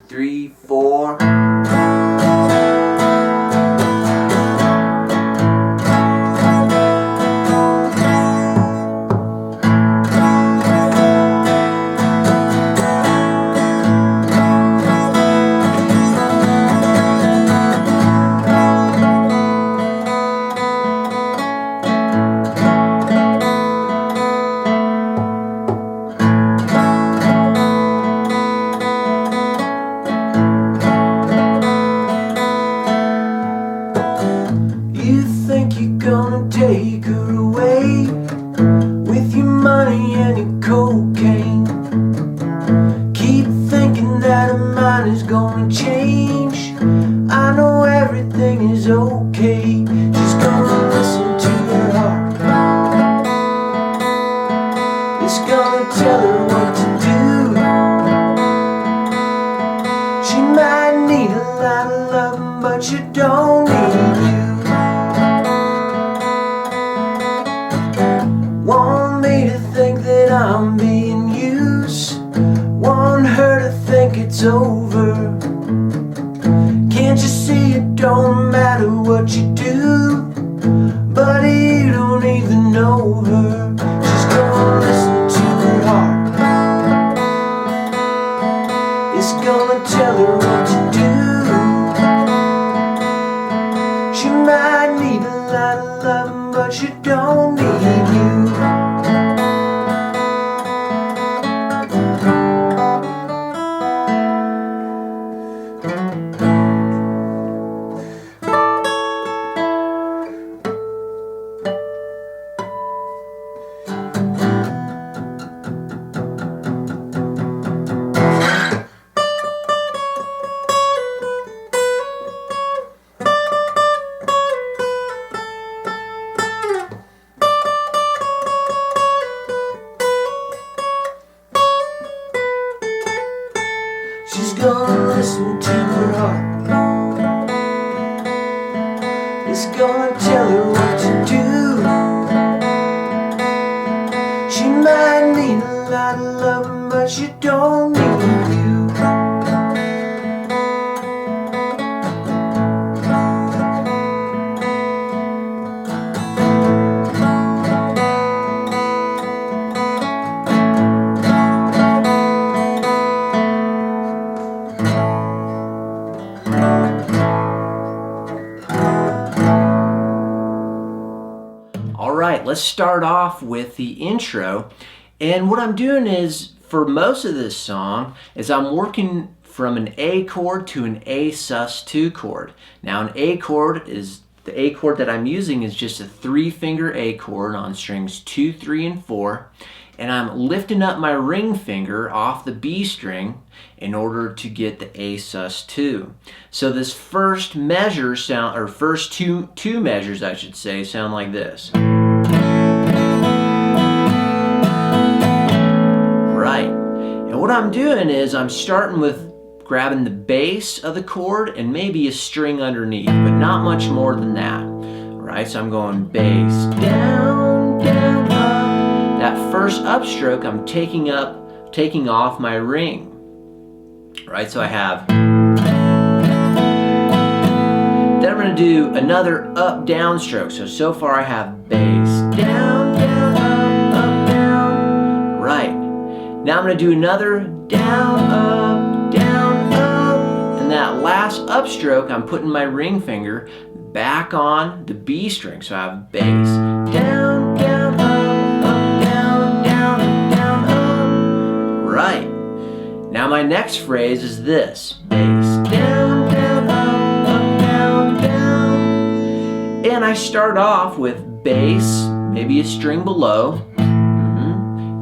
3, 4. Take her away with your money and your cocaine. Keep thinking that her mind is gonna change. I know everything is okay. She's gonna listen to her heart. It's gonna tell her what to do. She might need a lot of loving, but she don't need you. Want me to think that I'm being used. Want her to think it's over. Can't you see it don't matter what you do? Buddy, you don't even know her. She's gonna listen to her heart. It's gonna tell her what to do. She might need a lot of loving, but she don't need you. She's gonna listen to her heart. It's gonna tell her what to do. She might need a lot of loving, but she don't need you. Alright, let's start off with the intro. And what I'm doing is, for most of this song, is I'm working from an A chord to an A sus2 chord. Now an A chord is, the A chord that I'm using is just a 3-finger A chord on strings 2, 3, and 4. And I'm lifting up my ring finger off the B string in order to get the A sus2. So this first measure sound, or first two measures I should say, sound like this. Right. And what I'm doing is I'm starting with grabbing the base of the chord and maybe a string underneath, but not much more than that. Right? So I'm going bass, down, down, up. That first upstroke I'm taking off my ring. Right? So I have. Then I'm going to do another up down stroke. So far I have bass, down, down, up, down. Right. Now I'm going to do another down, up, and that last upstroke I'm putting my ring finger back on the B string. So I have bass, down, down, up, down, down, up. Right. Now my next phrase is this. Bass, down, down, up, down. And I start off with bass, maybe a string below.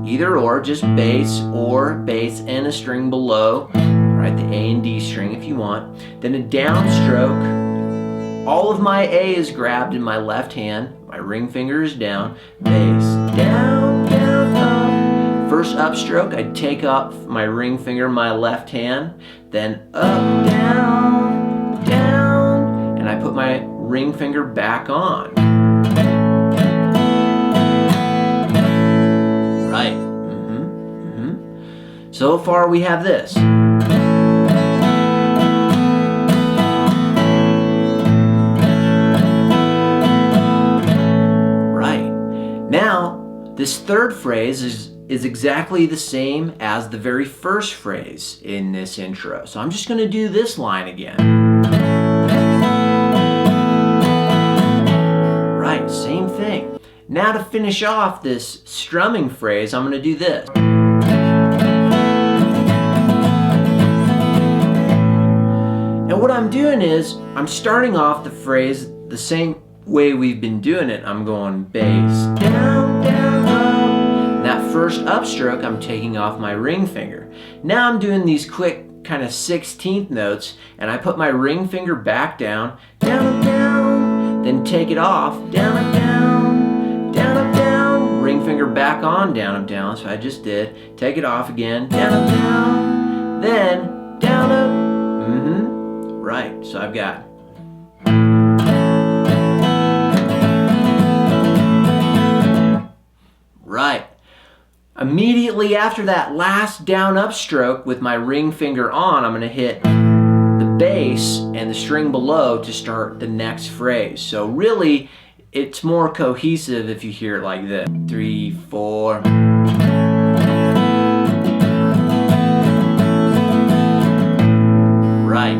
Either or, just bass or bass and a string below. Right, the A and D string if you want. Then a downstroke. All of my A is grabbed in my left hand. My ring finger is down. Bass, down, down, up. First upstroke, I take off my ring finger in my left hand. Then up, down, down. And I put my ring finger back on. Right. So far we have this. third phrase is exactly the same as the very first phrase in this intro. So I'm just going to do this line again. Right, same thing. Now to finish off this strumming phrase, I'm going to do this. And what I'm doing is, I'm starting off the phrase the same way we've been doing it. I'm going bass, down, down, up. That first upstroke, I'm taking off my ring finger. Now I'm doing these quick kind of 16th notes, and I put my ring finger back down, down, up, down, then take it off, down, up, down, down, up, down, ring finger back on, down, up, down, so I just did, take it off again, down, up, down, then down, up, right, so I've got right. Immediately after that last down up stroke with my ring finger on, I'm going to hit the bass and the string below to start the next phrase. So really, it's more cohesive if you hear it like this. 3, 4. Right.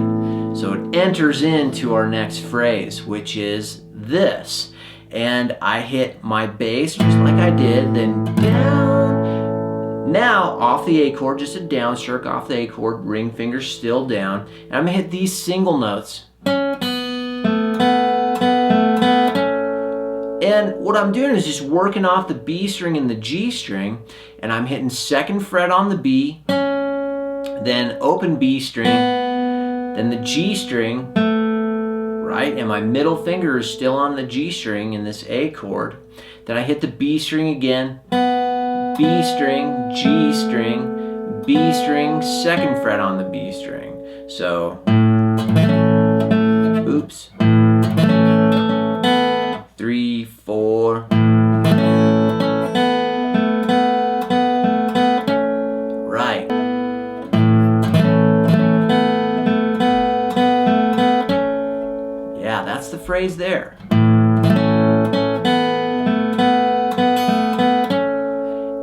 So it enters into our next phrase, which is this. And I hit my bass just like I did, then down. Now off the A chord, just a downstroke off the A chord, ring finger still down. And I'm gonna hit these single notes. And what I'm doing is just working off the B string and the G string, and I'm hitting 2nd fret on the B, then open B string, then the G string, right? And my middle finger is still on the G string in this A chord. Then I hit the B string again, B string, G string, B string, 2nd fret on the B string. So, oops. 3, 4. Right. Yeah, that's the phrase there.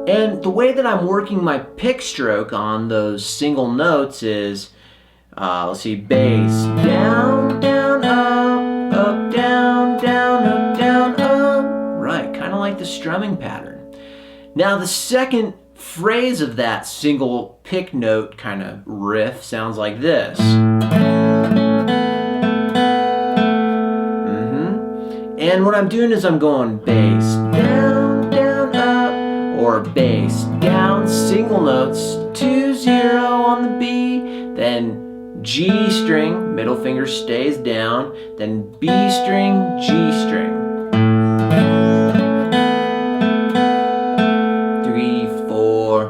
And the way that I'm working my pick stroke on those single notes is, let's see, bass, down, down, up, down, down, up, down, up. Right, kind of like the strumming pattern. Now the second phrase of that single pick note kind of riff sounds like this. And what I'm doing is I'm going bass, down, down, up, or bass, down, single notes, 2, 0 on the B, then G string, middle finger stays down, then B string, G string. 3, 4.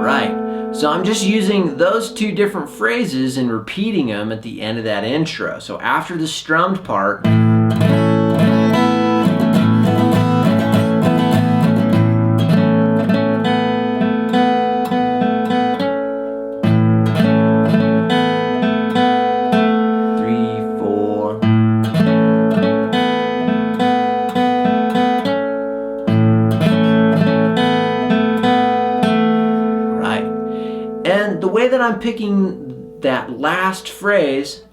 Right. So I'm just using those two different phrases and repeating them at the end of that intro. So after the strummed part, and the way that I'm picking that last phrase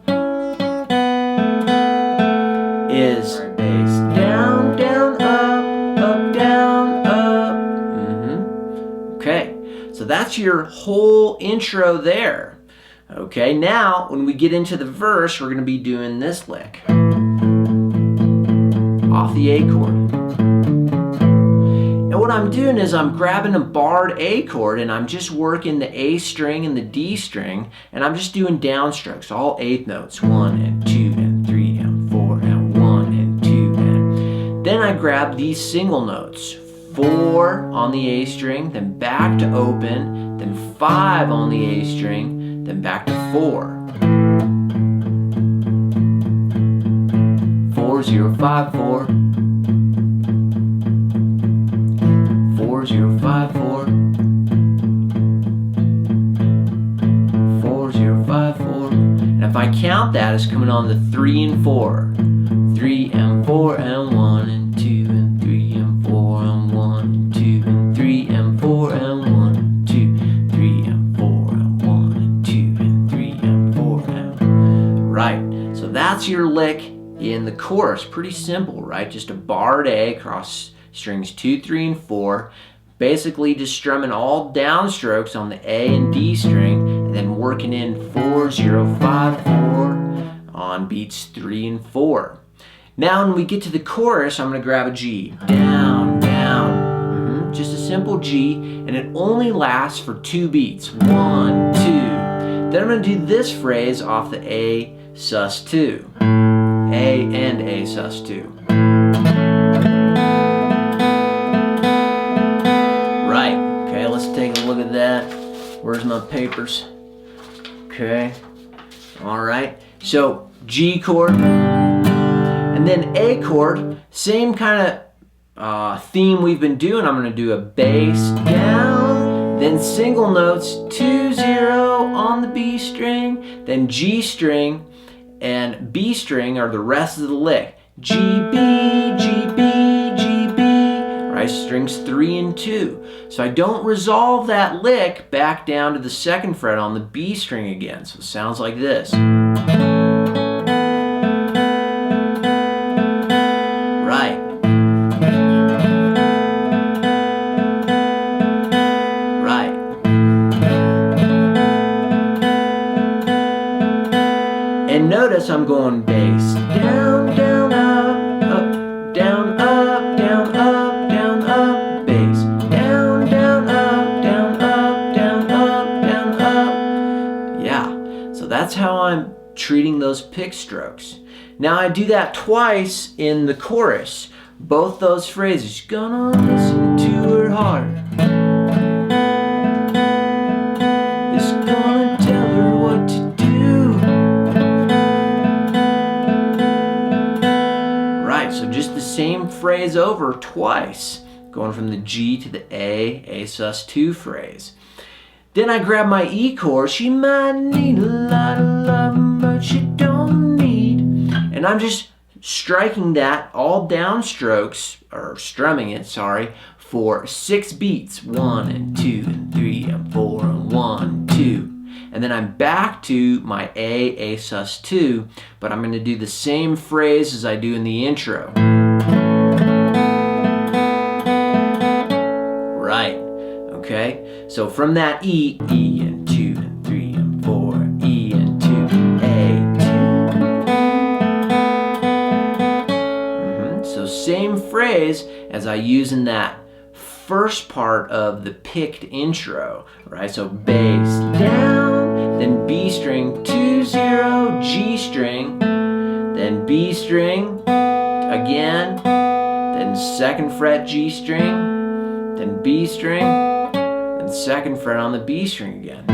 is bass, down, down, up, down, up. Okay, so that's your whole intro there. Okay, now when we get into the verse, we're going to be doing this lick off the A chord. And what I'm doing is I'm grabbing a barred A chord and I'm just working the A string and the D string, and I'm just doing downstrokes, all 8th notes, 1 and 2 and 3 and 4 and 1 and 2 and then I grab these single notes, 4 on the A string, then back to open, then 5 on the A string, then back to 4. 4, 0, 5, 4. 4, 0, 5, 4. 4, 0, 5, 4. And if I count that as coming on the 3 and 4. 3 and 4 and 1 and 2 that's your lick in the chorus. Pretty simple, right? Just a barred A across strings 2, 3, and 4. Basically just strumming all downstrokes on the A and D string, and then working in 4, 0, 5, 4 on beats 3 and 4. Now when we get to the chorus, I'm going to grab a G. Down, down. Just a simple G, and it only lasts for 2 beats. 1, 2. Then I'm going to do this phrase off the A sus2. A and A sus2. Right. Okay, let's take a look at that. Where's my papers? Okay. All right. So G chord, and then A chord, same kind of theme we've been doing. I'm going to do a bass down, then single notes 2, 0 on the B string, then G string and B string are the rest of the lick. G, B, G, B, G, B, right? Strings 3 and 2. So I don't resolve that lick back down to the 2nd fret on the B string again. So it sounds like this. And notice I'm going bass down, down, up, down, up, down, up, down, up, bass down, down, up, down, up, down, up, down, up. Yeah, so that's how I'm treating those pick strokes. Now I do that twice in the chorus. Both those phrases. Gonna listen to her heart. It's gonna tell her what to do. So just the same phrase over twice, going from the G to the A sus2 phrase. Then I grab my E chord. She might need a lot of love, but she don't need. And I'm just striking that all downstrokes, or strumming it, sorry, for 6 beats. 1 and 2 and 3 and 4 and 1, 2. And then I'm back to my A sus2, but I'm going to do the same phrase as I do in the intro. Right, okay? So from that E and 2 and 3 and 4, E and 2, A, 2. So same phrase as I use in that first part of the picked intro, right? So bass down, then B string 2, 0, G string, then B string again, then 2nd fret G string, then B string, and 2nd fret on the B string again.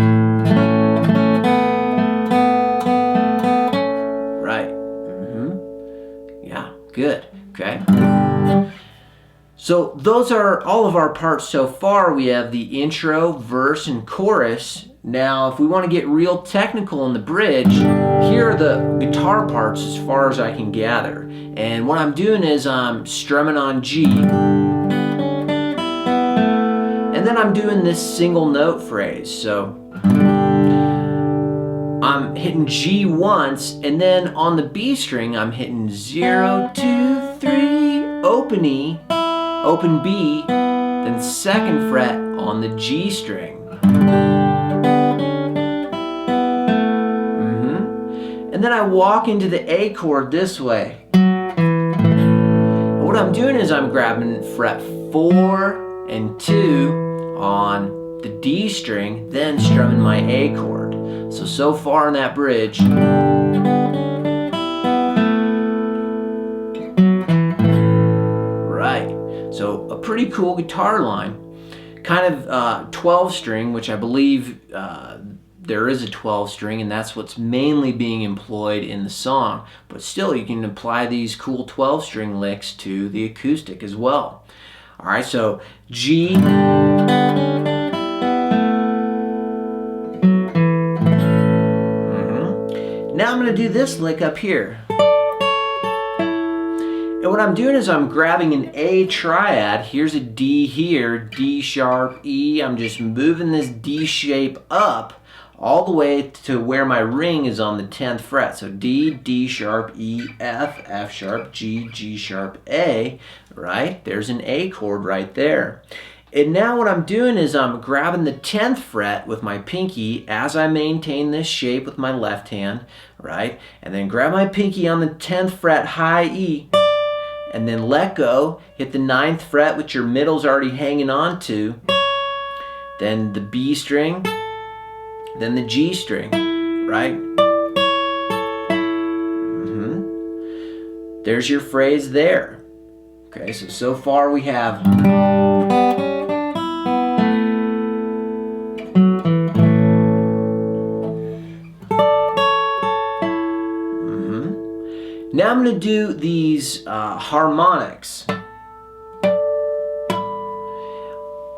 Right. Yeah, good. Okay. So those are all of our parts so far. We have the intro, verse, and chorus. Now, if we want to get real technical in the bridge, here are the guitar parts as far as I can gather. And what I'm doing is I'm strumming on G, and then I'm doing this single note phrase. So I'm hitting G once, and then on the B string, I'm hitting 0, 2, 3, open E, open B, then 2nd fret on the G string. And then I walk into the A chord this way. And what I'm doing is I'm grabbing fret 4 and 2 on the D string, then strumming my A chord. So far in that bridge. Right. So a pretty cool guitar line. Kind of 12 string, which I believe there is a 12 string, and that's what's mainly being employed in the song. But still, you can apply these cool 12 string licks to the acoustic as well. All right, so G, Now I'm going to do this lick up here. And what I'm doing is I'm grabbing an A triad. Here's a D here, D sharp, E. I'm just moving this D shape up all the way to where my ring is on the 10th fret. So D, D sharp, E, F, F sharp, G, G sharp, A, right? There's an A chord right there. And now what I'm doing is I'm grabbing the 10th fret with my pinky as I maintain this shape with my left hand, right? And then grab my pinky on the 10th fret, high E, and then let go, hit the 9th fret, which your middle's already hanging on to, then the B string, then the G string, right? There's your phrase there. Okay, so far we have Now I'm going to do these harmonics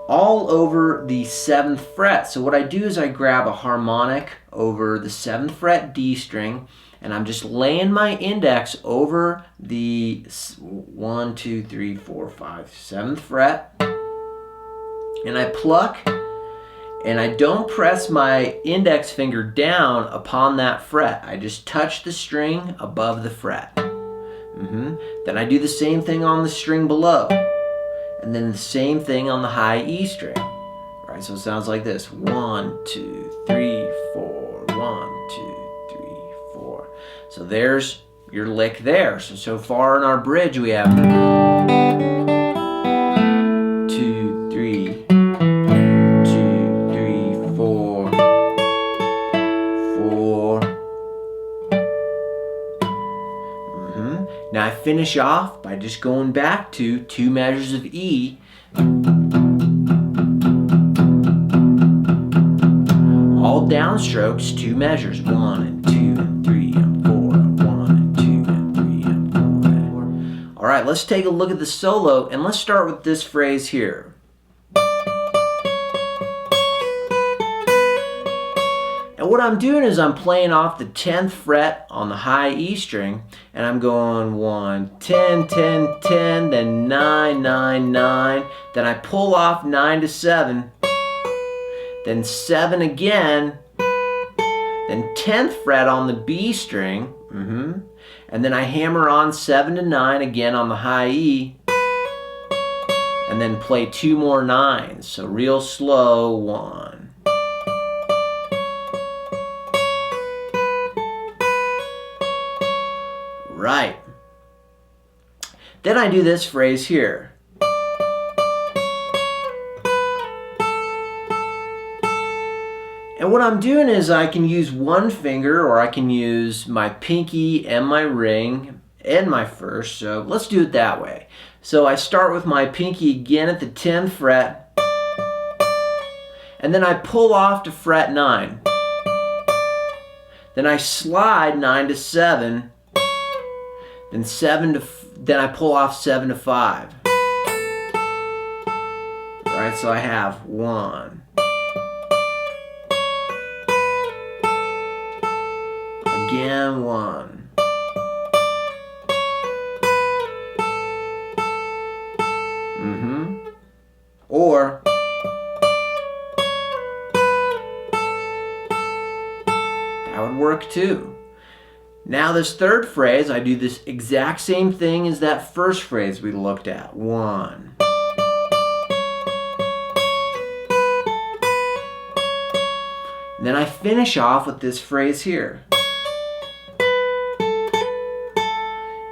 all over the 7th fret. So what I do is I grab a harmonic over the 7th fret D string, and I'm just laying my index over the 1, 2, 3, 4, 5, 7th fret, and I pluck, and I don't press my index finger down upon that fret. I just touch the string above the fret. Then I do the same thing on the string below, and then the same thing on the high E string. Right, so it sounds like this: 1, 2, 3, 4. 1, 2, 3, 4. So there's your lick there. So far in our bridge we have 2, 3, 2, 3, 4, 4. Now I finish off by just going back to 2 measures of E. All downstrokes, 2 measures, 1 and 2 and 3 and 4, 1 and 2 and 3 and 4 and 4. All right, let's take a look at the solo, and let's start with this phrase here. And what I'm doing is I'm playing off the 10th fret on the high E string, and I'm going 1, 10, 10, 10, then 9, 9, 9, then I pull off 9 to 7, then 7 again, then 10th fret on the B string, and then I hammer on 7 to 9 again on the high E, and then play 2 more 9s, so real slow, 1. Right. Then I do this phrase here. And what I'm doing is I can use one finger, or I can use my pinky and my ring and my first. So let's do it that way. So I start with my pinky again at the 10th fret, and then I pull off to fret 9. Then I slide 9 to 7. Then then I pull off 7 to 5. Right, so I have 1. Again, 1. Or that would work too. Now this third phrase, I do this exact same thing as that first phrase we looked at. 1. And then I finish off with this phrase here.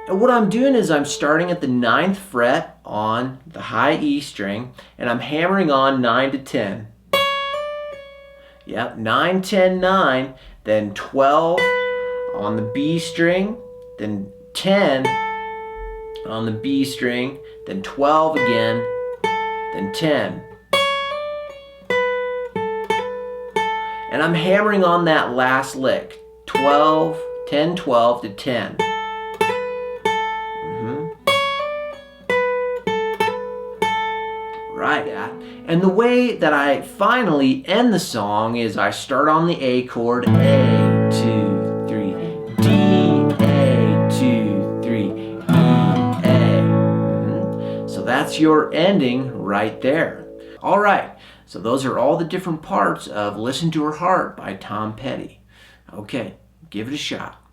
And what I'm doing is I'm starting at the 9th fret on the high E string, and I'm hammering on 9 to 10. Yep, 9, 10, 9, then 12 on the B string, then 10 on the B string, then 12 again, then 10. And I'm hammering on that last lick, 12, 10, 12 to 10. Right. And the way that I finally end the song is I start on the A chord, A, 2, 3, D, A, 2, 3, E, A. So that's your ending right there. All right. So those are all the different parts of Listen to Her Heart by Tom Petty. Okay, give it a shot.